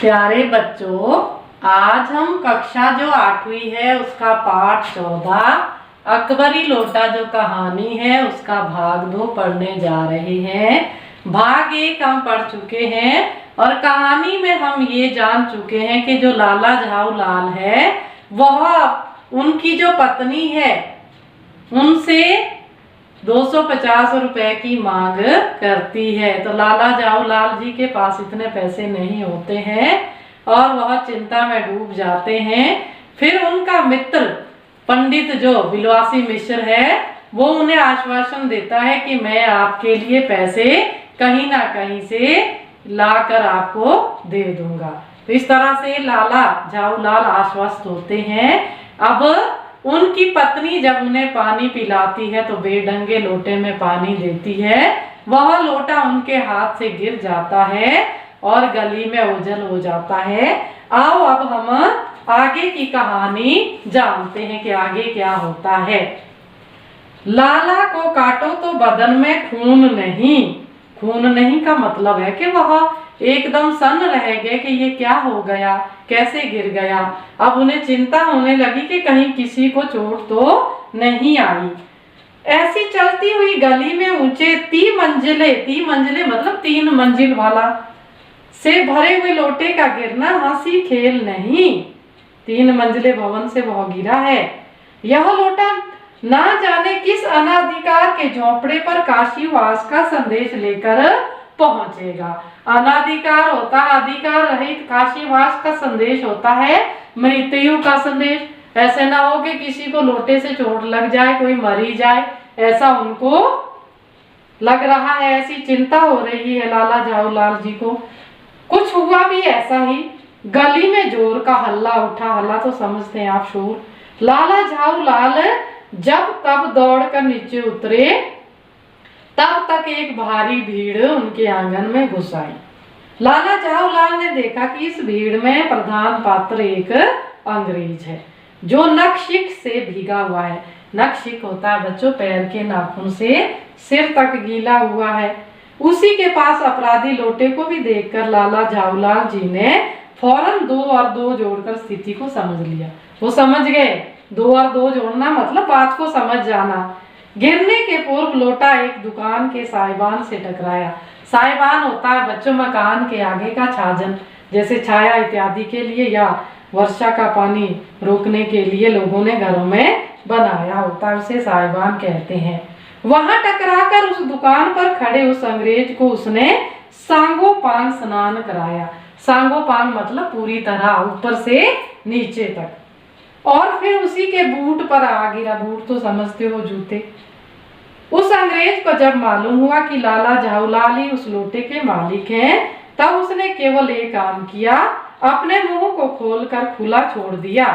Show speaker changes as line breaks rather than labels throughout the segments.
प्यारे बच्चों, आज हम कक्षा जो 8वीं है उसका पाठ 14 अकबरी लोटा जो कहानी है उसका भाग 2 पढ़ने जा रहे हैं। भाग 1 हम पढ़ चुके हैं और कहानी में हम ये जान चुके हैं कि जो लाला झाऊ लाल है वह उनकी जो पत्नी है उनसे 250 रुपए की मांग करती है। तो लाला झाऊ लाल जी के पास इतने पैसे नहीं होते हैं और वह चिंता में डूब जाते हैं। फिर उनका मित्र पंडित जो बिलवासी मिश्र है वो उन्हें आश्वासन देता है कि मैं आपके लिए पैसे कहीं ना कहीं से लाकर आपको दे दूंगा। तो इस तरह से लाला झाऊ लाल आश्वस्त होते हैं। अब उनकी पत्नी जब उन्हें पानी पिलाती है तो बेढंगे लोटे में पानी देती है। वह लोटा उनके हाथ से गिर जाता है और गली में ओझल हो जाता है। आओ अब हम आगे की कहानी जानते हैं कि आगे क्या होता है। लाला को काटो तो बदन में खून नहीं। खून नहीं का मतलब है कि वह एकदम सन्न रह गए कि ये क्या हो गया, कैसे गिर गया। अब उन्हें चिंता होने लगी कि कहीं किसी को चोट तो नहीं आई। ऐसी चलती हुई गली में ऊंचे 3 मंजिले मतलब 3 मंजिल वाला से भरे हुए लोटे का गिरना हंसी खेल नहीं। 3 मंजिले भवन से वह गिरा है। यह लोटा ना जाने किस अनाधिकार के झोंपड़े पर काशीवास का संदेश लेकर पहुंचेगा। अनाधिकार होता है अधिकार रहित, काशीवास का संदेश होता है मृत्यु का संदेश। ऐसे ना हो कि किसी को लोटे से चोट लग जाए, कोई मरी जाए, ऐसा उनको लग रहा है। ऐसी चिंता हो रही है लाला झाऊ लाल जी को। कुछ हुआ भी ऐसा ही। गली में जोर का हल्ला उठा। हल्ला तो समझते हैं आप, शोर। लाला झाऊ लाल जब तब दौड़कर नीचे उतरे तब तक एक भारी भीड़ उनके आंगन में घुस आई। लाला झाऊ लाल ने देखा कि इस भीड़ में प्रधान पात्र एक अंग्रेज है जो नखशिख से भीगा हुआ है। नखशिख होता है बच्चों पैर के नाखून से सिर तक गीला हुआ है। उसी के पास अपराधी लोटे को भी देखकर लाला झाऊ लाल जी ने फौरन 2 और 2 जोड़कर स्थिति को समझ लिया। वो समझ गए 2 और 2 जोड़ना मतलब बात को समझ जाना। गिरने के पूर्व लोटा एक दुकान के साइबान से टकराया। साइबान होता है बच्चों मकान के आगे का छाजन, जैसे छाया इत्यादि के लिए या वर्षा का पानी रोकने के लिए लोगों ने घरों में बनाया होता है, उसे साइबान कहते हैं। वहां टकराकर उस दुकान पर खड़े उस अंग्रेज को उसने सांगोपांग स्नान कराया। सांगोपांग मतलब पूरी तरह ऊपर से नीचे तक। और फिर उसी के बूट पर आ गिरा। बूट तो समझते हो, जूते। उस अंग्रेज को जब मालूम हुआ कि लाला झाऊ लाल ही उस लोटे के मालिक हैं, तब उसने केवल एक काम किया, अपने मुंह को खोलकर खुला छोड़ दिया।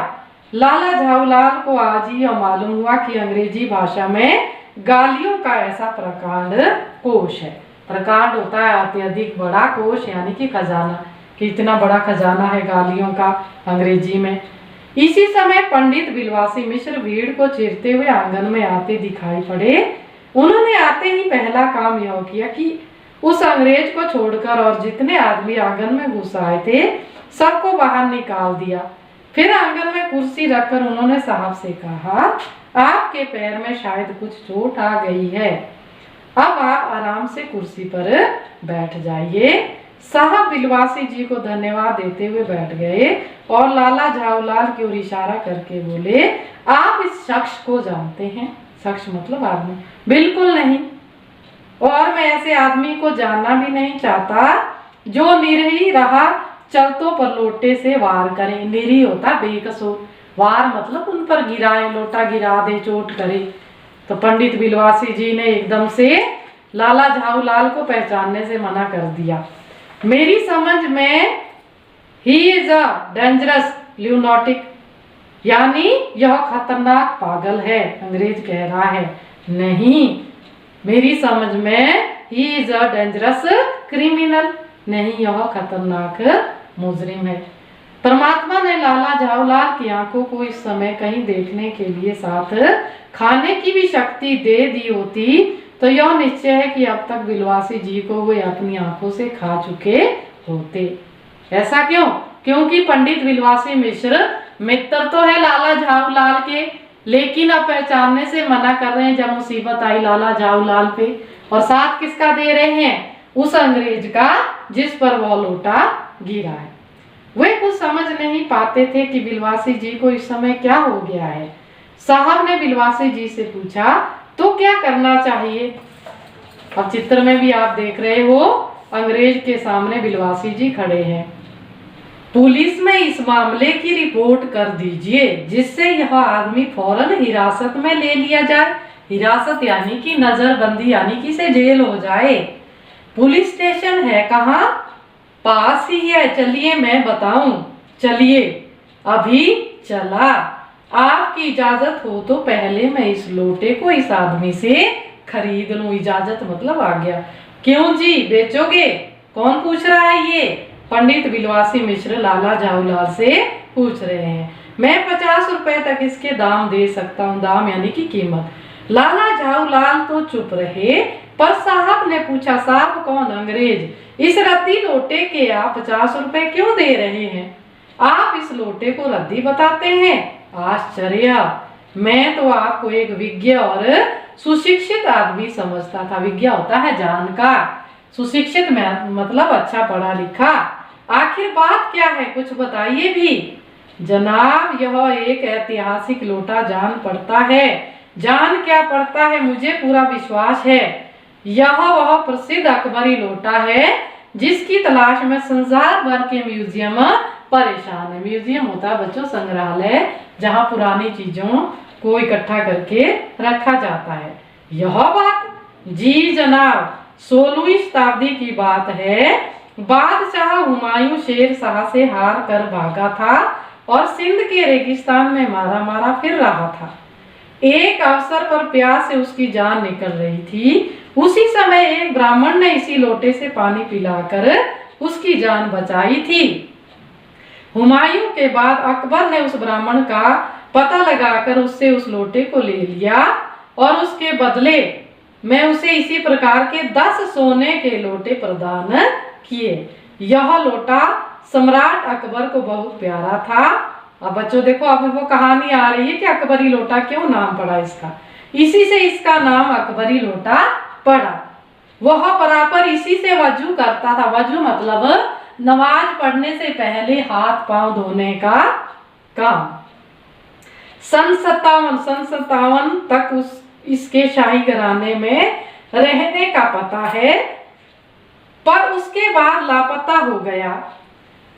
लाला झाऊ लाल को आज ही यह मालूम हुआ कि अंग्रेजी भाषा में गालियों का ऐसा प्रकांड कोश है। प्रकांड होता है अत्यधिक बड़ा, कोश यानी कि खजाना, कि इतना बड़ा खजाना है गालियों का अंग्रेजी में। इसी समय पंडित बिलवासी मिश्र भीड़ को चीरते हुए आंगन में आते दिखाई पड़े। उन्होंने आते ही पहला काम यह किया कि उस अंग्रेज को छोड़कर और जितने आदमी आंगन में घुस आए थे सबको बाहर निकाल दिया। फिर आंगन में कुर्सी रखकर उन्होंने साहब से कहा, आपके पैर में शायद कुछ चोट आ गई है, अब आप आराम से कुर्सी पर बैठ जाइए। साहब बिलवासी जी को धन्यवाद देते हुए बैठ गए और लाला झाऊ लाल की ओर इशारा करके बोले, आप इस शख्स को जानते हैं? शख्स मतलब आदमी? बिल्कुल नहीं, और मैं ऐसे आदमी को जानना भी नहीं चाहता जो निरीह रहा चलतों पर लोटे से वार करे। निरीह होता बेकसूर, वार मतलब उन पर गिराए, लोटा गिरा दे, चोट करे। तो पंडित बिलवासी जी ने एकदम से लाला झाऊ लाल को पहचानने से मना कर दिया। मेरी समझ में ही इज अ डेंजरस ल्यूनाटिक, यानी यह खतरनाक पागल है, अंग्रेज कह रहा है। नहीं, मेरी समझ में he is a dangerous criminal, नहीं यह खतरनाक मुजरिम है। परमात्मा ने लाला झाऊ लाल की आंखों को इस समय कहीं देखने के लिए साथ खाने की भी शक्ति दे दी होती तो यह निश्चय है कि अब तक बिलवासी जी को वे अपनी आंखों से खा चुके होते। ऐसा क्यों? क्योंकि पंडित बिलवासी मिश्र मित्र तो है लाला झाऊलाल के, लेकिन अब पहचानने से मना कर रहे हैं जब मुसीबत आई लाला झाऊलाल पे। और साथ किसका दे रहे हैं? उस अंग्रेज का जिस पर वह लोटा गिरा है। वे कुछ समझ नहीं पाते थे कि बिलवासी जी को इस समय क्या हो गया है। साहब ने बिलवासी जी से पूछा, तो क्या करना चाहिए? अब चित्र में भी आप देख रहे हो, अंग्रेज के सामने बिलवासी जी खड़े हैं। पुलिस में इस मामले की रिपोर्ट कर दीजिए, जिससे यह आदमी फौरन हिरासत में ले लिया जाए। हिरासत यानी कि नजरबंदी, यानी कि इसे जेल हो जाए। पुलिस स्टेशन है कहाँ? पास ही है, चलिए मैं बताऊं। चलिए। अभी चला। आपकी इजाजत हो तो पहले मैं इस लोटे को इस आदमी से खरीद लूं। इजाजत मतलब आज्ञा। क्यों जी, बेचोगे? कौन पूछ रहा है ये? पंडित बिलवासी मिश्र लाला झाऊलाल से पूछ रहे हैं। मैं 50 रुपए तक इसके दाम दे सकता हूँ। दाम यानी कि कीमत। लाला झाऊलाल तो चुप रहे, पर साहब ने पूछा, साहब कौन? अंग्रेज। इस रद्दी लोटे के आप 50 रुपए क्यों दे रहे हैं? आप इस लोटे को रद्दी बताते हैं? आश्चर्य! मैं तो आपको एक विज्ञ और सुशिक्षित आदमी समझता था। विज्ञ होता है जानकार, सुशिक्षित मतलब अच्छा पढ़ा लिखा। आखिर बात क्या है, कुछ बताइए भी। जनाब, यह एक ऐतिहासिक लोटा जान पड़ता है। जान क्या पड़ता है, मुझे पूरा विश्वास है। यह वह प्रसिद्ध अकबरी लोटा है जिसकी तलाश में संसार भर के म्यूजियम परेशान है। म्यूजियम होता है बच्चों संग्रहालय, जहाँ पुरानी चीजों को इकट्ठा करके रखा जाता है। यह बात? जी जनाब, 16वीं शताब्दी की बात है। बादशाह हुमायूं शेर शाह से हार कर भागा था और सिंध के रेगिस्तान में मारा मारा फिर रहा था। एक अवसर पर प्यास से उसकी जान निकल रही थी। उसी समय एक ब्राह्मण ने इसी लोटे से पानी पिलाकर उसकी जान बचाई थी। हुमायूं के बाद अकबर ने उस ब्राह्मण का पता लगाकर उससे उस लोटे को ले लिया और उसके बदले मैं उसे इसी प्रकार के 10 सोने के लोटे प्रदान किए। यह लोटा सम्राट अकबर को बहुत प्यारा था। अब बच्चों देखो, अब वो कहानी आ रही है कि अकबरी लोटा क्यों नाम पड़ा इसका। इसी से इसका नाम अकबरी लोटा पड़ा। वह बराबर इसी से वजू करता था। वजू मतलब नमाज पढ़ने से पहले हाथ पांव धोने का काम। सन 57 तक इसके शाही घराने में रहने का पता है, पर उसके बाद लापता हो गया।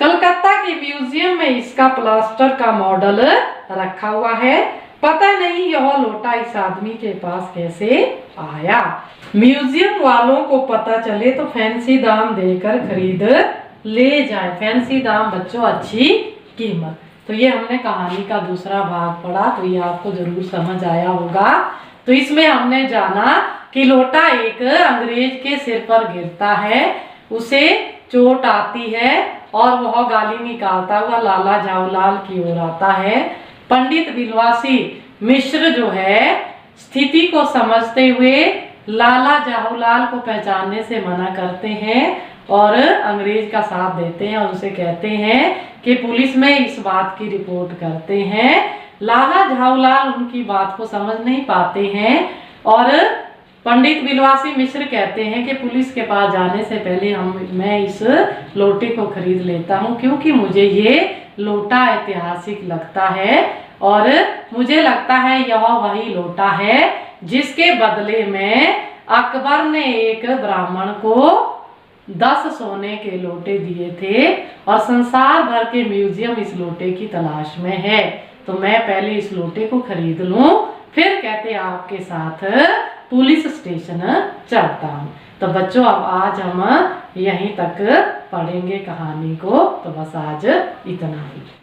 कलकत्ता के म्यूजियम में इसका प्लास्टर का मॉडल रखा हुआ है। पता नहीं यह लोटा इस आदमी के पास कैसे आया। म्यूजियम वालों को पता चले तो फैंसी दाम देकर खरीद ले जाए। फैंसी दाम बच्चों, अच्छी कीमत। तो ये हमने कहानी का दूसरा भाग पढ़ा, तो ये आपको जरूर समझ आया होगा। तो इसमें हमने जाना कि लोटा एक अंग्रेज के सिर पर गिरता है, उसे चोट आती है और वह गाली निकालता हुआ लाला झाऊलाल की ओर आता है। पंडित बिलवासी मिश्र जो है स्थिति को समझते हुए लाला झाऊलाल को पहचानने से मना करते हैं और अंग्रेज का साथ देते हैं और उसे कहते हैं कि पुलिस में इस बात की रिपोर्ट करते हैं। लाला झाऊलाल उनकी बात को समझ नहीं पाते हैं और पंडित बिलवासी मिश्र कहते हैं कि पुलिस के पास जाने से पहले मैं इस लोटे को खरीद लेता हूं, क्योंकि मुझे ये लोटा ऐतिहासिक लगता है और मुझे लगता है यह वही लोटा है जिसके बदले में अकबर ने एक ब्राह्मण को 10 सोने के लोटे दिए थे और संसार भर के म्यूजियम इस लोटे की तलाश में है। तो मैं पहले इस लोटे को खरीद लूं, फिर कहते आपके साथ पुलिस स्टेशन चलता हूँ। तो बच्चों, अब आज हम यहीं तक पढ़ेंगे कहानी को। तो बस आज इतना ही।